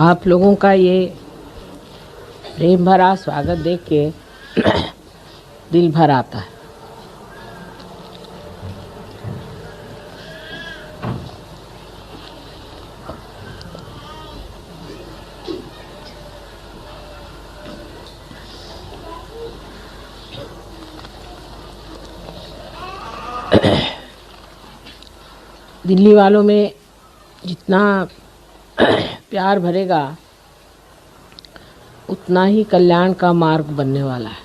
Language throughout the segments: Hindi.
आप लोगों का ये प्रेम भरा स्वागत देख के दिल भर आता है। दिल्ली वालों में जितना प्यार भरेगा उतना ही कल्याण का मार्ग बनने वाला है।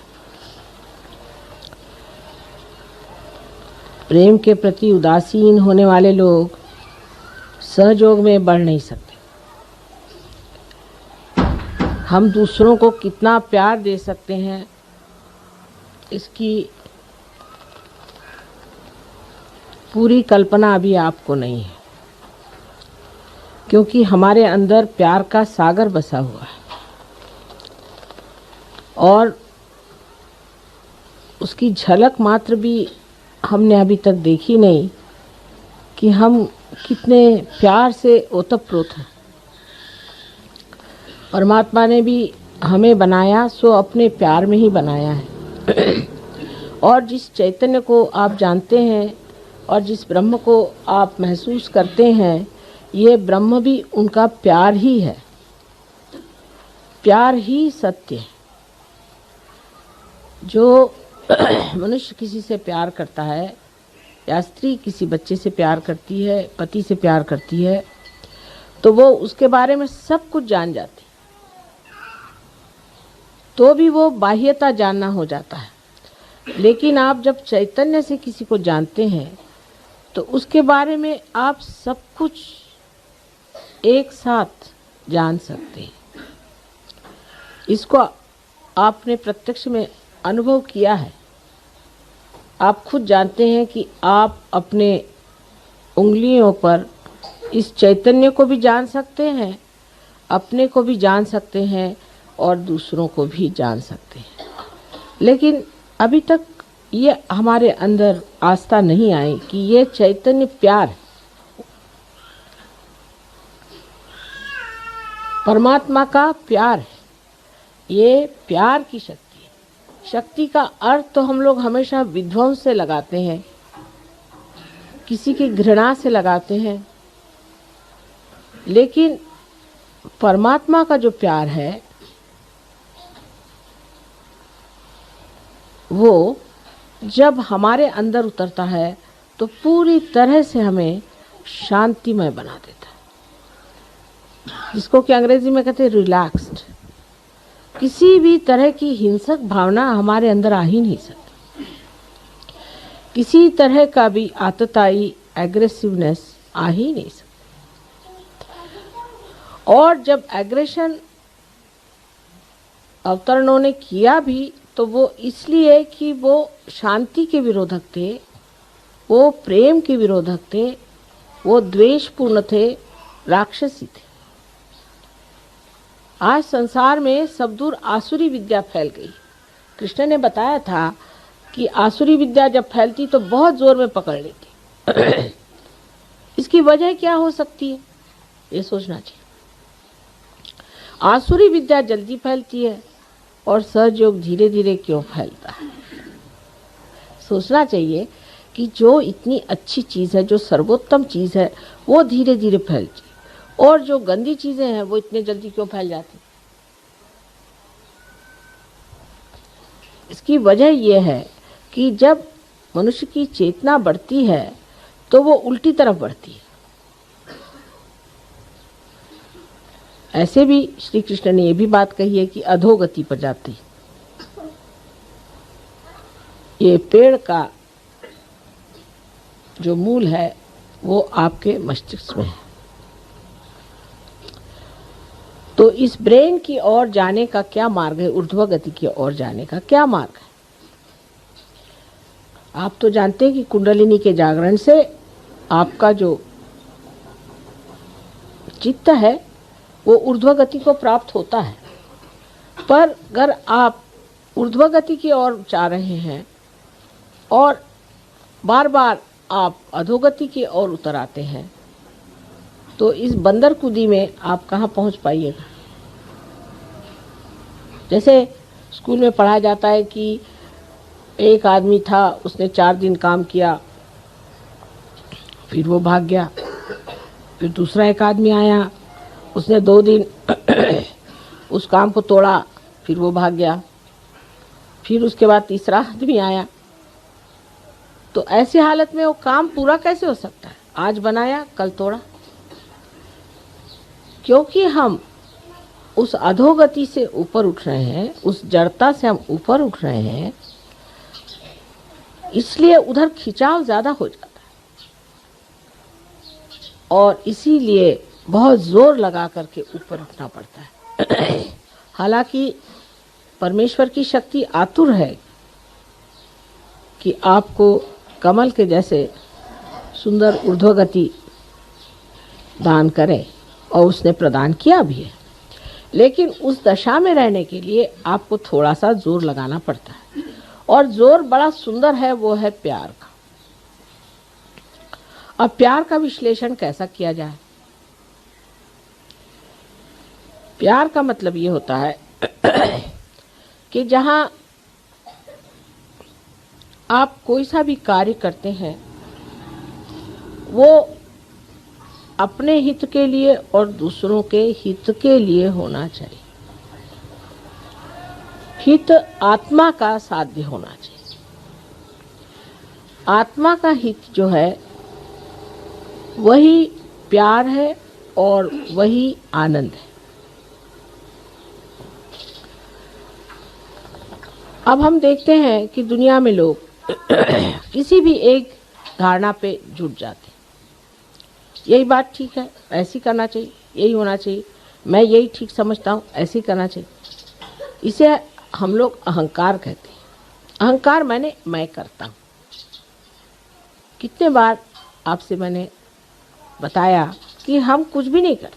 प्रेम के प्रति उदासीन होने वाले लोग सहयोग में बढ़ नहीं सकते। हम दूसरों को कितना प्यार दे सकते हैं इसकी पूरी कल्पना अभी आपको नहीं है, क्योंकि हमारे अंदर प्यार का सागर बसा हुआ है और उसकी झलक मात्र भी हमने अभी तक देखी नहीं कि हम कितने प्यार से ओतप्रोत हैं। परमात्मा ने भी हमें बनाया सो अपने प्यार में ही बनाया है और जिस चैतन्य को आप जानते हैं और जिस ब्रह्म को आप महसूस करते हैं, ये ब्रह्म भी उनका प्यार ही है। प्यार ही सत्य है। जो मनुष्य किसी से प्यार करता है या स्त्री किसी बच्चे से प्यार करती है, पति से प्यार करती है, तो वो उसके बारे में सब कुछ जान जाती, तो भी वो बाह्यता जानना हो जाता है। लेकिन आप जब चैतन्य से किसी को जानते हैं तो उसके बारे में आप सब कुछ एक साथ जान सकते हैं। इसको आपने प्रत्यक्ष में अनुभव किया है। आप खुद जानते हैं कि आप अपने उंगलियों पर इस चैतन्य को भी जान सकते हैं, अपने को भी जान सकते हैं और दूसरों को भी जान सकते हैं। लेकिन अभी तक ये हमारे अंदर आस्था नहीं आई कि ये चैतन्य प्यार है। परमात्मा का प्यार है। ये प्यार की शक्ति है। शक्ति का अर्थ तो हम लोग हमेशा विध्वंस से लगाते हैं, किसी की घृणा से लगाते हैं, लेकिन परमात्मा का जो प्यार है वो जब हमारे अंदर उतरता है तो पूरी तरह से हमें शांतिमय बना देता है, जिसको कि अंग्रेजी में कहते हैं रिलैक्स्ड। किसी भी तरह की हिंसक भावना हमारे अंदर आ ही नहीं सकती। किसी तरह का भी आतताई एग्रेसिवनेस आ ही नहीं सकती। और जब एग्रेशन अवतरणों ने किया भी तो वो इसलिए कि वो शांति के विरोधक थे, वो प्रेम के विरोधक थे, वो द्वेषपूर्ण थे, राक्षसी थे। आज संसार में सब दूर आसुरी विद्या फैल गई। कृष्ण ने बताया था कि आसुरी विद्या जब फैलती तो बहुत जोर में पकड़ लेती। इसकी वजह क्या हो सकती है, ये सोचना चाहिए। आसुरी विद्या जल्दी फैलती है और सहयोग धीरे धीरे क्यों फैलता है। सोचना चाहिए कि जो इतनी अच्छी चीज़ है, जो सर्वोत्तम चीज़ है, वो धीरे धीरे फैलती, और जो गंदी चीज़ें हैं वो इतने जल्दी क्यों फैल जाती। इसकी वजह यह है कि जब मनुष्य की चेतना बढ़ती है तो वो उल्टी तरफ बढ़ती है। ऐसे भी श्री कृष्ण ने ये भी बात कही है कि अधोगति पर जाती, ये पेड़ का जो मूल है वो आपके मस्तिष्क में है। तो इस ब्रेन की ओर जाने का क्या मार्ग है, ऊर्ध्व गति की ओर जाने का क्या मार्ग है? आप तो जानते हैं कि कुंडलिनी के जागरण से आपका जो चित्त है वो ऊर्ध्व गति को प्राप्त होता है। पर अगर आप ऊर्ध्व गति की ओर जा रहे हैं और बार बार आप अधोगति की ओर उतर आते हैं, तो इस बंदर कूदी में आप कहाँ पहुँच पाइएगा। जैसे स्कूल में पढ़ाया जाता है कि एक आदमी था, उसने 4 दिन काम किया, फिर वो भाग गया। फिर दूसरा एक आदमी आया, उसने 2 दिन उस काम को तोड़ा, फिर वो भाग गया। फिर उसके बाद तीसरा आदमी आया। तो ऐसी हालत में वो काम पूरा कैसे हो सकता है? आज बनाया कल तोड़ा। क्योंकि हम उस अधोगति से ऊपर उठ रहे हैं, उस जड़ता से हम ऊपर उठ रहे हैं, इसलिए उधर खिंचाव ज़्यादा हो जाता है और इसीलिए बहुत जोर लगा करके ऊपर उठना पड़ता है। हालांकि परमेश्वर की शक्ति आतुर है कि आपको कमल के जैसे सुंदर ऊर्ध्वगति दान करे, और उसने प्रदान किया भी है। लेकिन उस दशा में रहने के लिए आपको थोड़ा सा जोर लगाना पड़ता है, और जोर बड़ा सुंदर है, वो है प्यार का। अब प्यार का विश्लेषण कैसा किया जाए? प्यार का मतलब ये होता है कि जहां आप कोई सा भी कार्य करते हैं वो अपने हित के लिए और दूसरों के हित के लिए होना चाहिए। हित आत्मा का साध्य होना चाहिए। आत्मा का हित जो है वही प्यार है और वही आनंद है। अब हम देखते हैं कि दुनिया में लोग किसी भी एक धारणा पे जुट जाते हैं। यही बात ठीक है, ऐसी करना चाहिए, यही होना चाहिए, मैं यही ठीक समझता हूँ, ऐसे करना चाहिए। इसे हम लोग अहंकार कहते हैं। अहंकार माने मैं करता हूँ। कितने बार आपसे मैंने बताया कि हम कुछ भी नहीं करते।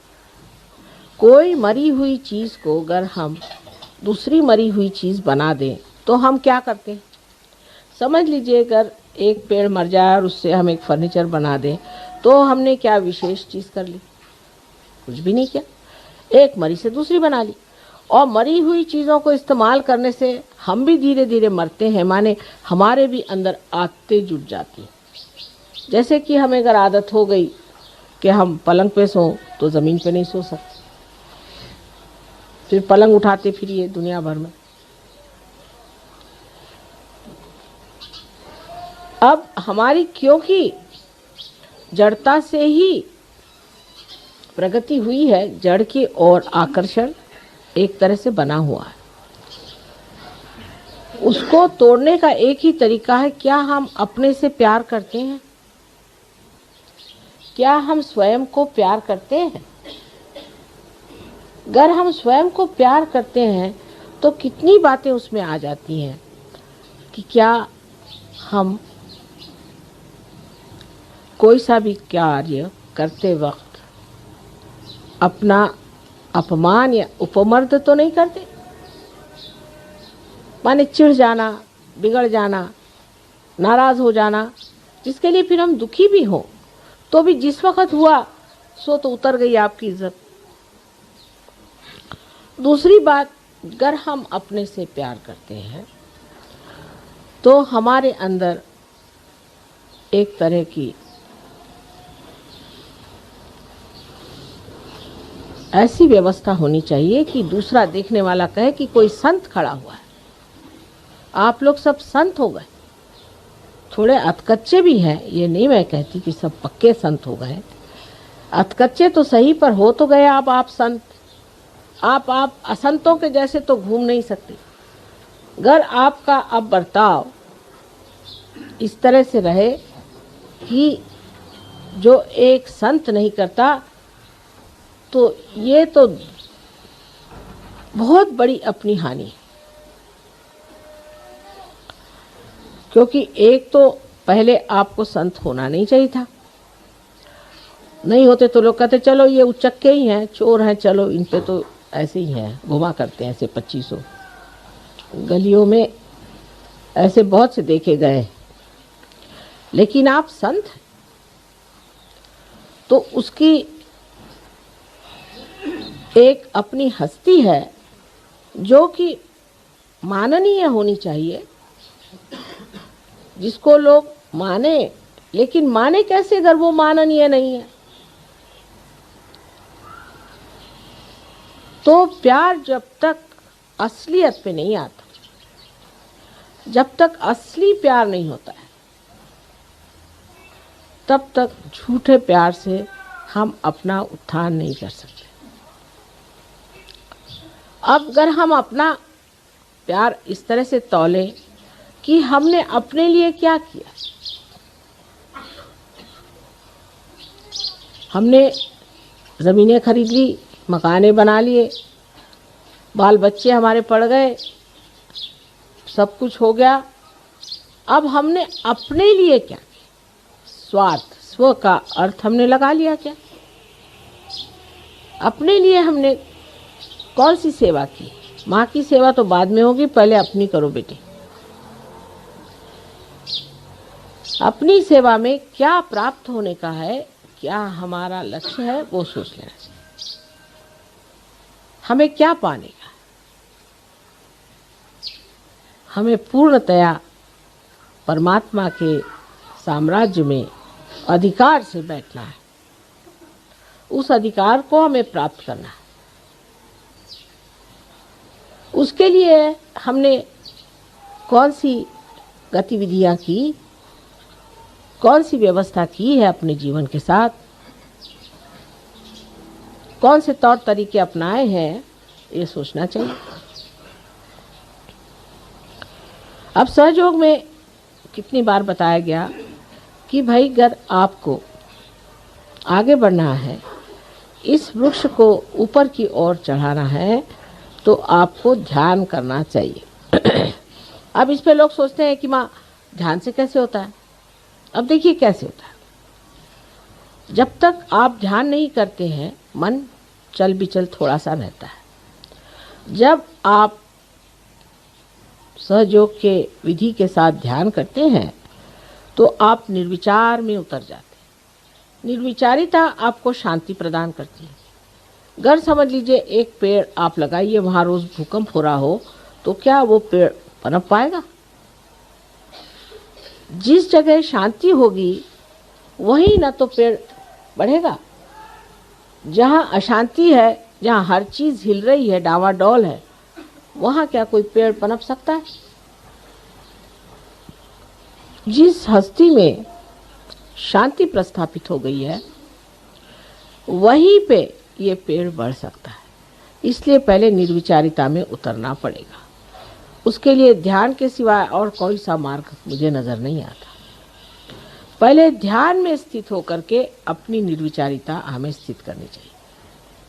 कोई मरी हुई चीज़ को अगर हम दूसरी मरी हुई चीज़ बना दें तो हम क्या करते हैं? समझ लीजिए अगर एक पेड़ मर जाए और उससे हम एक फर्नीचर बना दें तो हमने क्या विशेष चीज़ कर ली? कुछ भी नहीं किया। एक मरी से दूसरी बना ली। और मरी हुई चीज़ों को इस्तेमाल करने से हम भी धीरे धीरे मरते हैं, माने हमारे भी अंदर आदतें जुट जाती हैं। जैसे कि हमें अगर आदत हो गई कि हम पलंग पे सों तो ज़मीन पे नहीं सो सकते, फिर पलंग उठाते फिरिए दुनिया भर में। अब हमारी क्योंकि जड़ता से ही प्रगति हुई है, जड़ की ओर आकर्षण एक तरह से बना हुआ है। उसको तोड़ने का एक ही तरीका है, क्या हम अपने से प्यार करते हैं? क्या हम स्वयं को प्यार करते हैं? अगर हम स्वयं को प्यार करते हैं तो कितनी बातें उसमें आ जाती हैं कि क्या हम कोई सा भी कार्य करते वक्त अपना अपमान या उपमर्द तो नहीं करते। माने चिढ़ जाना, बिगड़ जाना, नाराज हो जाना, जिसके लिए फिर हम दुखी भी हों तो भी जिस वक्त हुआ सो तो उतर गई आपकी इज्जत। दूसरी बात, अगर हम अपने से प्यार करते हैं तो हमारे अंदर एक तरह की ऐसी व्यवस्था होनी चाहिए कि दूसरा देखने वाला कहे कि कोई संत खड़ा हुआ है। आप लोग सब संत हो गए, थोड़े अधकच्चे भी हैं, ये नहीं मैं कहती कि सब पक्के संत हो गए। अधकच्चे तो सही, पर हो तो गए आप संत। आप असंतों के जैसे तो घूम नहीं सकते। अगर आपका अब बर्ताव इस तरह से रहे कि जो एक संत नहीं करता, तो ये तो बहुत बड़ी अपनी हानि है। क्योंकि एक तो पहले आपको संत होना नहीं चाहिए था। नहीं होते तो लोग कहते चलो ये उचक्के ही हैं, चोर हैं, चलो इन पे तो ऐसे ही हैं, घुमा करते हैं ऐसे 2500। गलियों में ऐसे बहुत से देखे गए। लेकिन आप संत हैं तो उसकी एक अपनी हस्ती है जो कि माननीय होनी चाहिए, जिसको लोग माने। लेकिन माने कैसे अगर वो माननीय नहीं है? तो प्यार जब तक असलियत पे नहीं आता, जब तक असली प्यार नहीं होता है, तब तक झूठे प्यार से हम अपना उत्थान नहीं कर सकते। अब अगर हम अपना प्यार इस तरह से तौले कि हमने अपने लिए क्या किया, हमने ज़मीनें खरीद ली, मकाने बना लिए, बाल बच्चे हमारे पढ़ गए, सब कुछ हो गया। अब हमने अपने लिए क्या किया? स्वार्थ, स्व का अर्थ हमने लगा लिया क्या? अपने लिए हमने कौन सी सेवा की? माँ की सेवा तो बाद में होगी, पहले अपनी करो बेटे। अपनी सेवा में क्या प्राप्त होने का है, क्या हमारा लक्ष्य है, वो सोच लेना चाहिए। हमें क्या पाने का? हमें पूर्णतया परमात्मा के साम्राज्य में अधिकार से बैठना है। उस अधिकार को हमें प्राप्त करना है। उसके लिए हमने कौन सी गतिविधियां की, कौन सी व्यवस्था की है अपने जीवन के साथ, कौन से तौर तरीके अपनाए हैं, ये सोचना चाहिए। अब सहयोग में कितनी बार बताया गया कि भाई अगर आपको आगे बढ़ना है, इस वृक्ष को ऊपर की ओर चढ़ाना है, तो आपको ध्यान करना चाहिए। अब इस पे लोग सोचते हैं कि माँ ध्यान से कैसे होता है? अब देखिए कैसे होता है। जब तक आप ध्यान नहीं करते हैं, मन चल बिचल थोड़ा सा रहता है। जब आप सहयोग के विधि के साथ ध्यान करते हैं तो आप निर्विचार में उतर जाते हैं। निर्विचारिता आपको शांति प्रदान करती है। अगर समझ लीजिए एक पेड़ आप लगाइए, वहाँ रोज भूकंप हो रहा हो, तो क्या वो पेड़ पनप पाएगा? जिस जगह शांति होगी वहीं ना तो पेड़ बढ़ेगा। जहाँ अशांति है, जहाँ हर चीज हिल रही है, डावाडोल है, वहाँ क्या कोई पेड़ पनप सकता है? जिस हस्ती में शांति प्रस्थापित हो गई है, वहीं पे ये पेड़ बढ़ सकता है। इसलिए पहले निर्विचारिता में उतरना पड़ेगा। उसके लिए ध्यान के सिवाय और कोई सा मार्ग मुझे नजर नहीं आता। पहले ध्यान में स्थित होकर के अपनी निर्विचारिता हमें स्थित करनी चाहिए।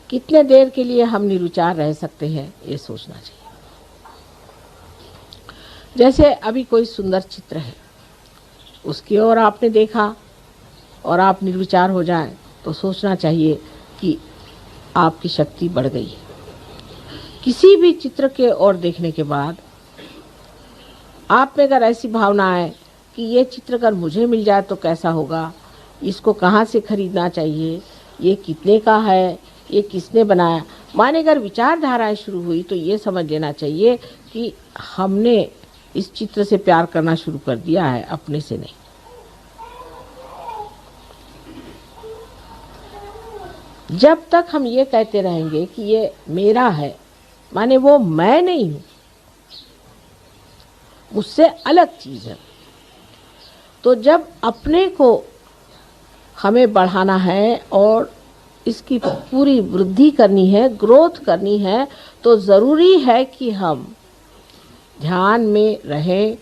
कितने देर के लिए हम निर्विचार रह सकते हैं, ये सोचना चाहिए। जैसे अभी कोई सुंदर चित्र है, उसकी ओर आपने देखा और आप निर्विचार हो जाएं, तो सोचना चाहिए कि आपकी शक्ति बढ़ गई है। किसी भी चित्र के ओर देखने के बाद आप में अगर ऐसी भावना है कि ये चित्र अगर मुझे मिल जाए तो कैसा होगा, इसको कहाँ से खरीदना चाहिए, ये कितने का है, ये किसने बनाया, माने अगर विचारधाराएं शुरू हुई, तो ये समझ लेना चाहिए कि हमने इस चित्र से प्यार करना शुरू कर दिया है, अपने से नहीं। जब तक हम ये कहते रहेंगे कि ये मेरा है, माने वो मैं नहीं हूं, मुझसे अलग चीज है। तो जब अपने को हमें बढ़ाना है और इसकी पूरी वृद्धि करनी है, ग्रोथ करनी है, तो ज़रूरी है कि हम ध्यान में रहें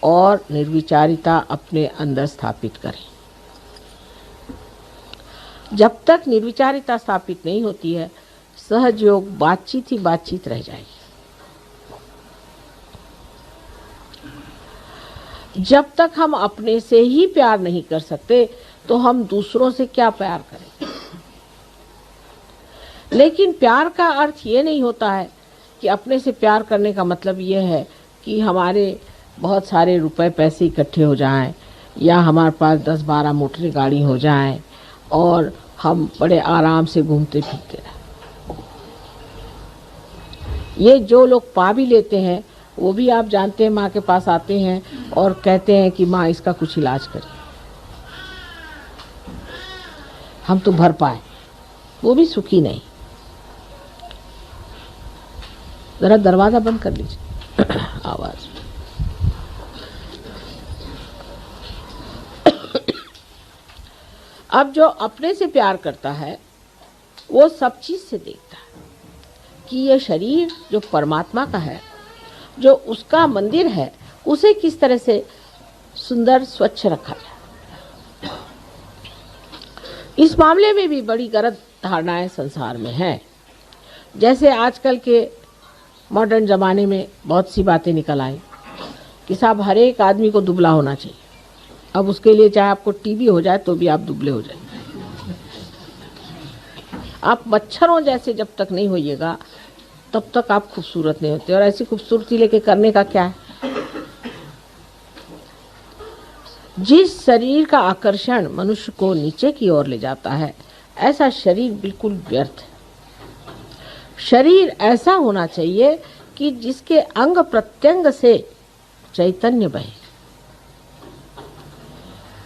और निर्विचारिता अपने अंदर स्थापित करें। जब तक निर्विचारिता स्थापित नहीं होती है, सहज योग बातचीत ही बातचीत रह जाएगी। जब तक हम अपने से ही प्यार नहीं कर सकते तो हम दूसरों से क्या प्यार करें। लेकिन प्यार का अर्थ ये नहीं होता है कि अपने से प्यार करने का मतलब ये है कि हमारे बहुत सारे रुपए पैसे इकट्ठे हो जाएं, या हमारे पास 10-12 मोटर गाड़ी हो जाएं और हम बड़े आराम से घूमते फिरते रहें। ये जो लोग पा भी लेते हैं वो भी आप जानते हैं माँ के पास आते हैं और कहते हैं कि माँ इसका कुछ इलाज करिए, हम तो भर पाए, वो भी सुखी नहीं। जरा दरवाजा बंद कर लीजिए आवाज। अब जो अपने से प्यार करता है वो सब चीज से देखता है कि ये शरीर जो परमात्मा का है, जो उसका मंदिर है, उसे किस तरह से सुंदर स्वच्छ रखा जाए। इस मामले में भी बड़ी गलत धारणाएं संसार में हैं। जैसे आजकल के मॉडर्न ज़माने में बहुत सी बातें निकल आई कि साहब हर एक आदमी को दुबला होना चाहिए। अब उसके लिए चाहे आपको टीबी हो जाए तो भी आप दुबले हो जाएंगे। आप मच्छरों जैसे जब तक नहीं होइएगा तब तक आप खूबसूरत नहीं होते। और ऐसी खूबसूरती लेके करने का क्या है। जिस शरीर का आकर्षण मनुष्य को नीचे की ओर ले जाता है, ऐसा शरीर बिल्कुल व्यर्थ है। शरीर ऐसा होना चाहिए कि जिसके अंग प्रत्यंग से चैतन्य बहे।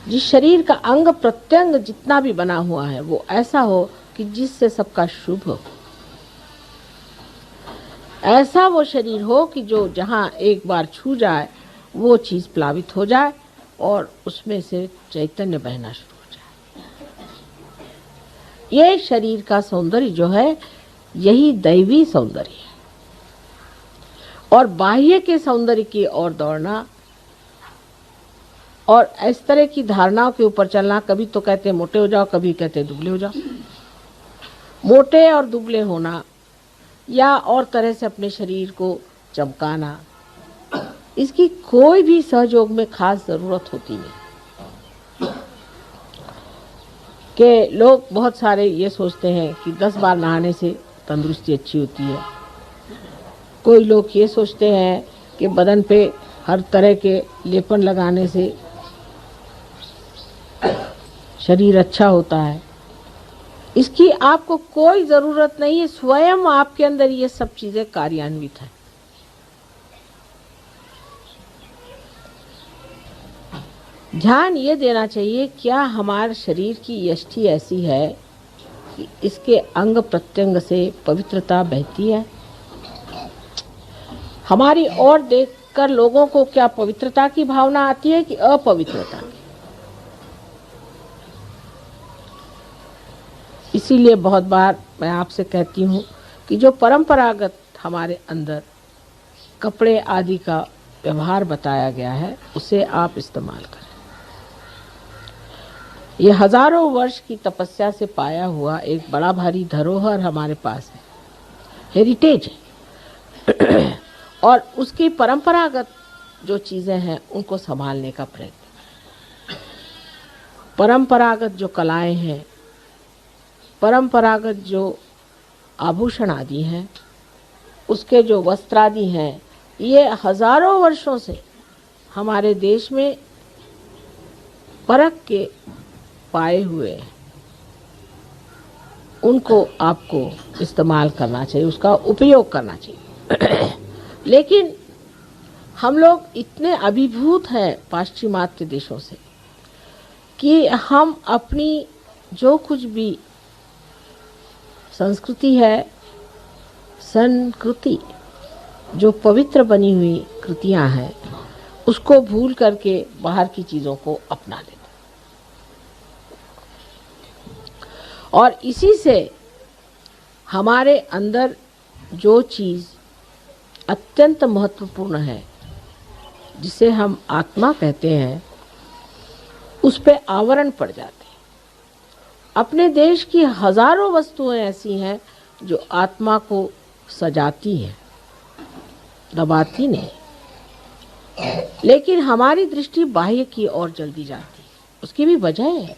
जिस शरीर का अंग प्रत्यंग जितना भी बना हुआ है वो ऐसा हो कि जिससे सबका शुभ हो। ऐसा वो शरीर हो कि जो जहाँ एक बार छू जाए वो चीज प्लावित हो जाए और उसमें से चैतन्य बहना शुरू हो जाए। ये शरीर का सौंदर्य जो है यही दैवी सौंदर्य है। और बाह्य के सौंदर्य की ओर दौड़ना और इस तरह की धारणाओं के ऊपर चलना, कभी तो कहते हैं मोटे हो जाओ, कभी कहते हैं दुबले हो जाओ। मोटे और दुबले होना या और तरह से अपने शरीर को चमकाना, इसकी कोई भी सहयोग में खास जरूरत होती नहीं। कि लोग बहुत सारे ये सोचते हैं कि 10 बार नहाने से तंदुरुस्ती अच्छी होती है। कोई लोग ये सोचते हैं कि बदन पे हर तरह के लेपन लगाने से शरीर अच्छा होता है। इसकी आपको कोई ज़रूरत नहीं है। स्वयं आपके अंदर ये सब चीज़ें कार्यान्वित हैं। ध्यान ये देना चाहिए, क्या हमारे शरीर की यष्टि ऐसी है कि इसके अंग प्रत्यंग से पवित्रता बहती है। हमारी ओर देखकर लोगों को क्या पवित्रता की भावना आती है कि अपवित्रता की। इसीलिए बहुत बार मैं आपसे कहती हूँ कि जो परंपरागत हमारे अंदर कपड़े आदि का व्यवहार बताया गया है उसे आप इस्तेमाल करें। ये हजारों वर्ष की तपस्या से पाया हुआ एक बड़ा भारी धरोहर हमारे पास है, हेरिटेज है। और उसकी परंपरागत जो चीज़ें हैं उनको संभालने का प्रयत्न। परंपरागत जो कलाएं हैं, परंपरागत जो आभूषण आदि हैं, उसके जो वस्त्र आदि हैं, ये हजारों वर्षों से हमारे देश में परख के पाए हुए हैं। उनको आपको इस्तेमाल करना चाहिए, उसका उपयोग करना चाहिए। लेकिन हम लोग इतने अभिभूत हैं पाश्चिमात्य देशों से कि हम अपनी जो कुछ भी संस्कृति है, संस्कृति जो पवित्र बनी हुई कृतियां हैं, उसको भूल करके बाहर की चीज़ों को अपना लेते। और इसी से हमारे अंदर जो चीज़ अत्यंत महत्वपूर्ण है, जिसे हम आत्मा कहते हैं, उस पे आवरण पड़ जाते हैं। अपने देश की हजारों वस्तुएं ऐसी हैं जो आत्मा को सजाती हैं, दबाती नहीं। लेकिन हमारी दृष्टि बाह्य की ओर जल्दी जाती है। उसकी भी वजह है,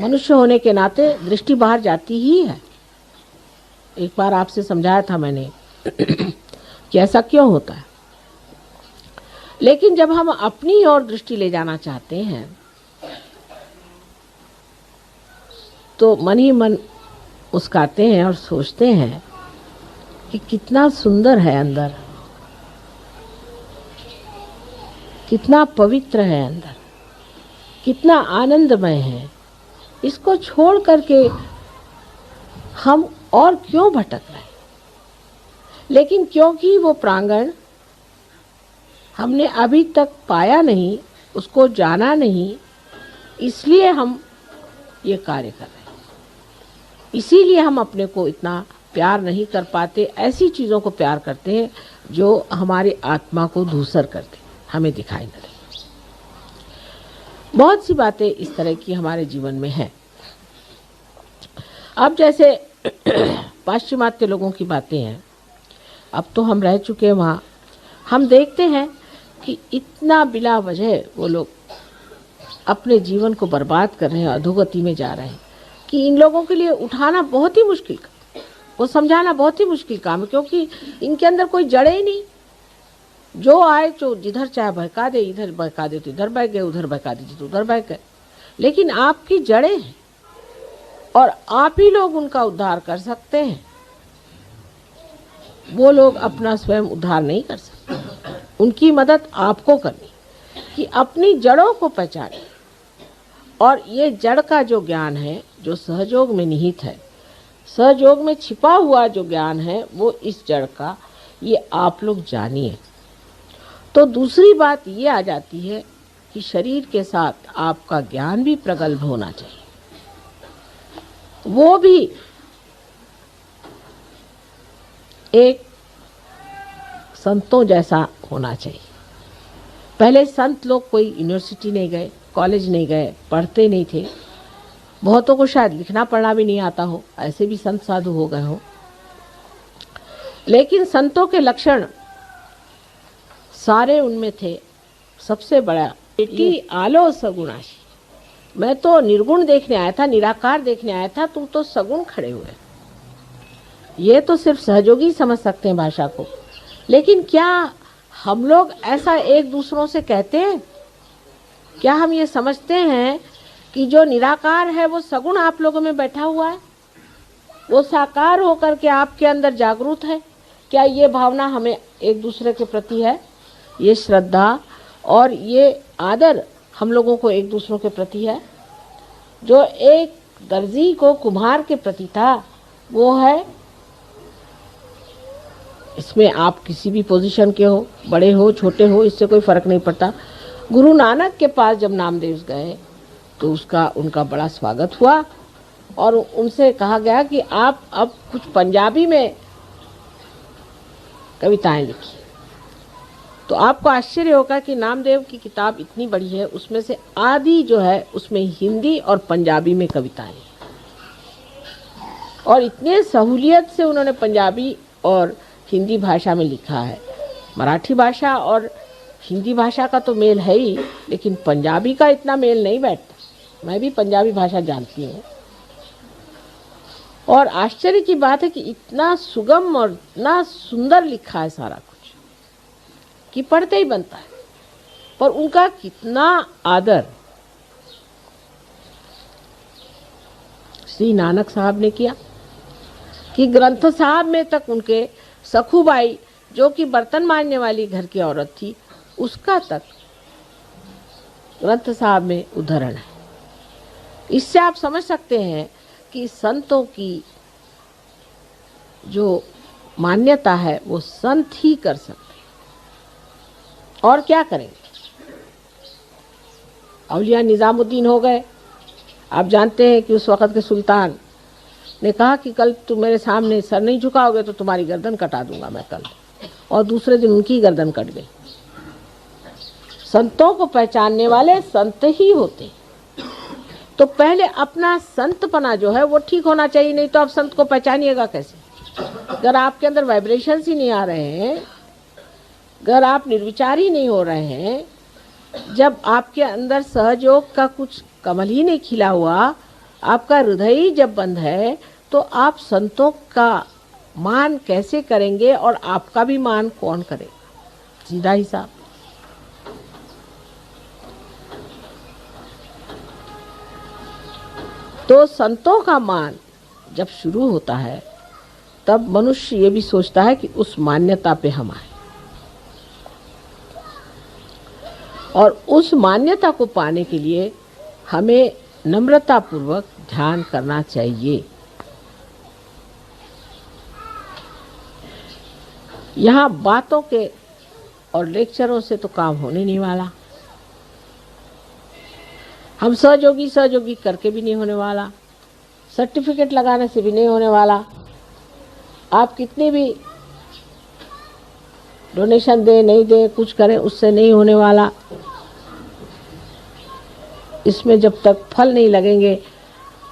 मनुष्य होने के नाते दृष्टि बाहर जाती ही है। एक बार आपसे समझाया था मैंने कि ऐसा क्यों होता है। लेकिन जब हम अपनी ओर दृष्टि ले जाना चाहते हैं तो मन ही मन मुस्कुराते हैं और सोचते हैं कि कितना सुंदर है अंदर, कितना पवित्र है अंदर, कितना आनंदमय है। इसको छोड़ करके हम और क्यों भटक रहे हैं? लेकिन क्योंकि वो प्रांगण हमने अभी तक पाया नहीं, उसको जाना नहीं, इसलिए हम ये कार्य कर रहे हैं। इसीलिए हम अपने को इतना प्यार नहीं कर पाते, ऐसी चीज़ों को प्यार करते हैं जो हमारी आत्मा को धूसर करते, हमें दिखाई न दे। बहुत सी बातें इस तरह की हमारे जीवन में हैं। अब जैसे पाश्चिमात्य लोगों की बातें हैं, अब तो हम रह चुके हैं वहाँ। हम देखते हैं कि इतना बिला वजह वो लोग अपने जीवन को बर्बाद कर रहे हैं, अधोगति में जा रहे हैं, कि इन लोगों के लिए उठाना बहुत ही मुश्किल काम, वो समझाना बहुत ही मुश्किल काम है, क्योंकि इनके अंदर कोई जड़े ही नहीं। जो आए जो जिधर चाहे बहका दे, इधर बहका दे तो इधर बह गए, उधर बहका दीजिए तो उधर बह गए। लेकिन आपकी जड़ें हैं और आप ही लोग उनका उद्धार कर सकते हैं। वो लोग अपना स्वयं उद्धार नहीं कर सकते, उनकी मदद आपको करनी कि अपनी जड़ों को पहचानें। और ये जड़ का जो ज्ञान है, जो सहयोग में निहित है, सहयोग में छिपा हुआ जो ज्ञान है, वो इस जड़ का, ये आप लोग जानिए। तो दूसरी बात ये आ जाती है कि शरीर के साथ आपका ज्ञान भी प्रगल्भ होना चाहिए, वो भी एक संतों जैसा होना चाहिए। पहले संत लोग कोई यूनिवर्सिटी नहीं गए, कॉलेज नहीं गए, पढ़ते नहीं थे, बहुतों को शायद लिखना पढ़ना भी नहीं आता हो, ऐसे भी संत साधु हो गए हो। लेकिन संतों के लक्षण सारे उनमें थे। सबसे बड़ा कि आलो सगुणाशी, मैं तो निर्गुण देखने आया था, निराकार देखने आया था, तुम तो सगुण खड़े हुए। ये तो सिर्फ सहयोगी समझ सकते हैं भाषा को। लेकिन क्या हम लोग ऐसा एक दूसरों से कहते हैं? क्या हम ये समझते हैं कि जो निराकार है वो सगुण आप लोगों में बैठा हुआ है, वो साकार होकर के आपके अंदर जागरूक है? क्या ये भावना हमें एक दूसरे के प्रति है? ये श्रद्धा और ये आदर हम लोगों को एक दूसरों के प्रति है? जो एक दर्जी को कुम्हार के प्रति था, वो है। इसमें आप किसी भी पोजीशन के हो, बड़े हो छोटे हो, इससे कोई फर्क नहीं पड़ता। गुरु नानक के पास जब नामदेव गए तो उनका बड़ा स्वागत हुआ और उनसे कहा गया कि आप अब कुछ पंजाबी में कविताएं लिखिए। तो आपको आश्चर्य होगा कि नामदेव की किताब इतनी बड़ी है, उसमें से आधी जो है उसमें हिंदी और पंजाबी में कविताएं हैं। और इतने सहूलियत से उन्होंने पंजाबी और हिंदी भाषा में लिखा है। मराठी भाषा और हिंदी भाषा का तो मेल है ही, लेकिन पंजाबी का इतना मेल नहीं बैठता। मैं भी पंजाबी भाषा जानती हूँ और आश्चर्य की बात है कि इतना सुगम और इतना सुंदर लिखा है सारा कुछ कि पढ़ते ही बनता है। पर उनका कितना आदर श्री नानक साहब ने किया कि ग्रंथ साहब में तक उनके सखूबाई, जो कि बर्तन मांजने वाली घर की औरत थी, उसका तक ग्रंथ साहब में उदाहरण है। इससे आप समझ सकते हैं कि संतों की जो मान्यता है वो संत ही कर सकते हैं। और क्या करेंगे? औलिया निजामुद्दीन हो गए। आप जानते हैं कि उस वक़्त के सुल्तान ने कहा कि कल तुम मेरे सामने सर नहीं झुकाओगे तो तुम्हारी गर्दन कटा दूंगा मैं कल, और दूसरे दिन उनकी गर्दन कट गई। संतों को पहचानने वाले संत ही होते। तो पहले अपना संतपना जो है वो ठीक होना चाहिए, नहीं तो आप संत को पहचानिएगा कैसे? अगर आपके अंदर वाइब्रेशंस ही नहीं आ रहे हैं, अगर आप निर्विचार ही नहीं हो रहे हैं, जब आपके अंदर सहयोग का कुछ कमल ही नहीं खिला हुआ, आपका हृदय ही जब बंद है, तो आप संतों का मान कैसे करेंगे और आपका भी मान कौन करेगा? सीधा हिसाब। तो संतों का मान जब शुरू होता है तब मनुष्य ये भी सोचता है कि उस मान्यता पे हम आए, और उस मान्यता को पाने के लिए हमें नम्रता पूर्वक ध्यान करना चाहिए। यहाँ बातों के और लेक्चरों से तो काम होने नहीं वाला, हम सहयोगी करके भी नहीं होने वाला, सर्टिफिकेट लगाने से भी नहीं होने वाला, आप कितनी भी डोनेशन दे नहीं दे कुछ करें उससे नहीं होने वाला। इसमें जब तक फल नहीं लगेंगे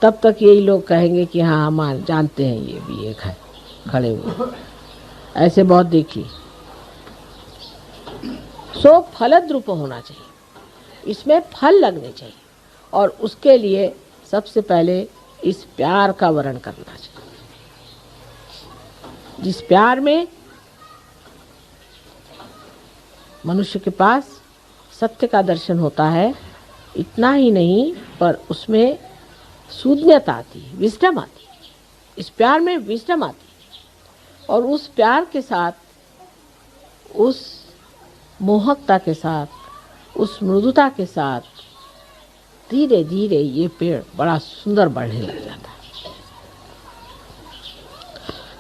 तब तक यही लोग कहेंगे कि हाँ हम जानते हैं ये भी एक है खड़े हुए, ऐसे बहुत देखी। सो फलद्रूप होना चाहिए, इसमें फल लगने चाहिए, और उसके लिए सबसे पहले इस प्यार का वर्ण करना चाहिए। जिस प्यार में मनुष्य के पास सत्य का दर्शन होता है, इतना ही नहीं पर उसमें शून्यता आती, विजडम आती, इस प्यार में विजडम आती, और उस प्यार के साथ, उस मोहकता के साथ, उस मृदुता के साथ धीरे धीरे ये पेड़ बड़ा सुंदर बढ़ने लग जाता है।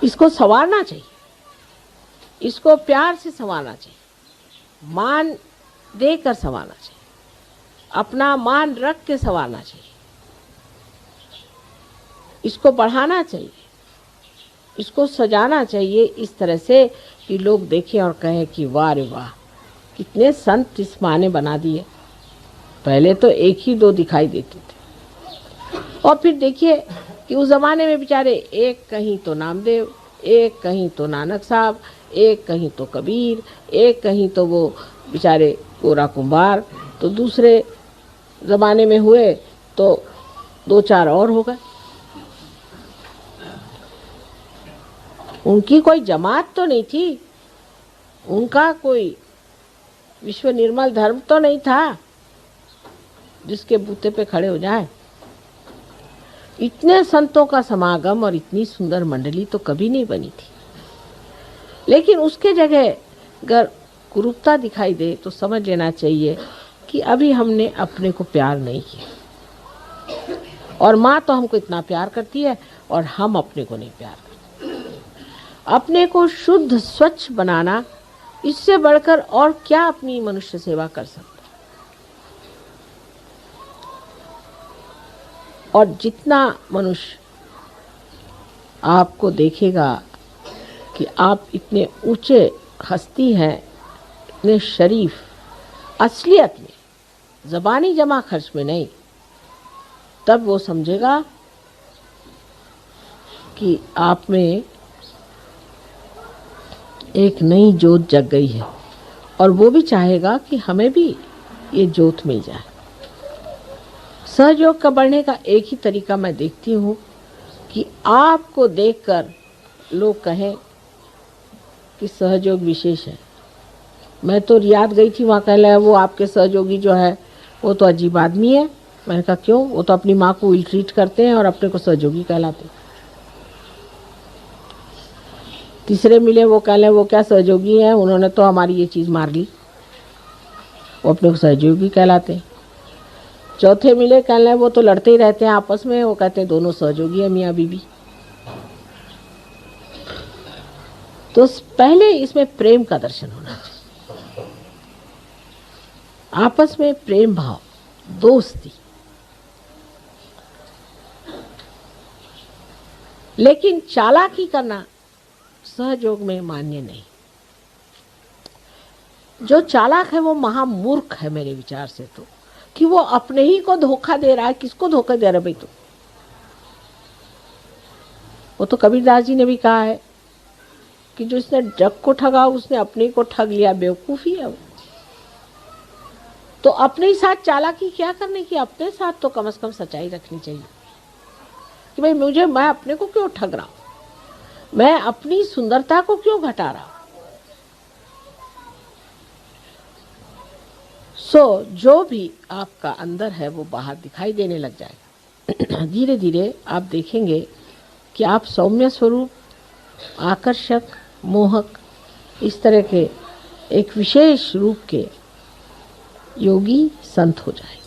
इसको संवारना चाहिए, इसको प्यार से संवारना चाहिए, मान देकर संवारना चाहिए, अपना मान रख के संवारना चाहिए, इसको बढ़ाना चाहिए, इसको सजाना चाहिए इस तरह से कि लोग देखें और कहें कि वाह रे वाह, कितने संत इस माँ ने बना दिए। पहले तो एक ही दो दिखाई देते थे, और फिर देखिए कि उस ज़माने में बेचारे एक कहीं तो नामदेव, एक कहीं तो नानक साहब, एक कहीं तो कबीर, एक कहीं तो वो बेचारे गोरा कुंभार, तो दूसरे ज़माने में हुए तो दो चार और हो गए। उनकी कोई जमात तो नहीं थी, उनका कोई विश्व निर्मल धर्म तो नहीं था जिसके बूते पे खड़े हो जाए। इतने संतों का समागम और इतनी सुंदर मंडली तो कभी नहीं बनी थी। लेकिन उसके जगह अगर कुरूपता दिखाई दे तो समझ लेना चाहिए कि अभी हमने अपने को प्यार नहीं किया, और माँ तो हमको इतना प्यार करती है और हम अपने को नहीं प्यार करते। अपने को शुद्ध स्वच्छ बनाना, इससे बढ़कर और क्या अपनी मनुष्य सेवा कर सकता। और जितना मनुष्य आपको देखेगा कि आप इतने ऊंचे हस्ती हैं, इतने शरीफ, असलियत में, ज़बानी जमा खर्च में नहीं, तब वो समझेगा कि आप में एक नई जोत जग गई है, और वो भी चाहेगा कि हमें भी ये जोत मिल जाए। सहयोग का बढ़ने का एक ही तरीका मैं देखती हूँ कि आपको देखकर लोग कहें कि सहयोग विशेष है। मैं तो रियाद गई थी, वहाँ कह रहा है वो आपके सहयोगी जो है वो तो अजीब आदमी है। मैंने कहा क्यों? वो तो अपनी माँ को इल ट्रीट करते हैं और अपने को सहयोगी कहलाते हैं। तीसरे मिले, वो कह रहे वो क्या सहयोगी हैं, उन्होंने तो हमारी ये चीज़ मार ली, वो अपने को सहयोगी कहलाते हैं। चौथे मिले, कह रहे वो तो लड़ते ही रहते हैं आपस में, वो कहते हैं दोनों सहयोगी हैं मियाँ बीबी। तो पहले इसमें प्रेम का दर्शन होना चाहिए, आपस में प्रेम भाव, दोस्ती। लेकिन चालाकी करना सहयोग में मान्य नहीं। जो चालाक है वो महामूर्ख है मेरे विचार से, तो कि वो अपने ही को धोखा दे रहा है। किसको धोखा दे रहा है भाई? तो वो तो कबीरदास जी ने भी कहा है कि जो इसने जग को ठगा उसने अपने को ठग लिया, बेवकूफी है वो। तो अपने ही साथ चालाकी क्या करने की, अपने साथ तो कम से कम सच्चाई रखनी चाहिए कि भाई मैं अपने को क्यों ठग रहा हूं, मैं अपनी सुंदरता को क्यों घटा रहा हूं। जो भी आपका अंदर है वो बाहर दिखाई देने लग जाएगा। धीरे धीरे आप देखेंगे कि आप सौम्य स्वरूप, आकर्षक, मोहक, इस तरह के एक विशेष रूप के योगी संत हो जाए।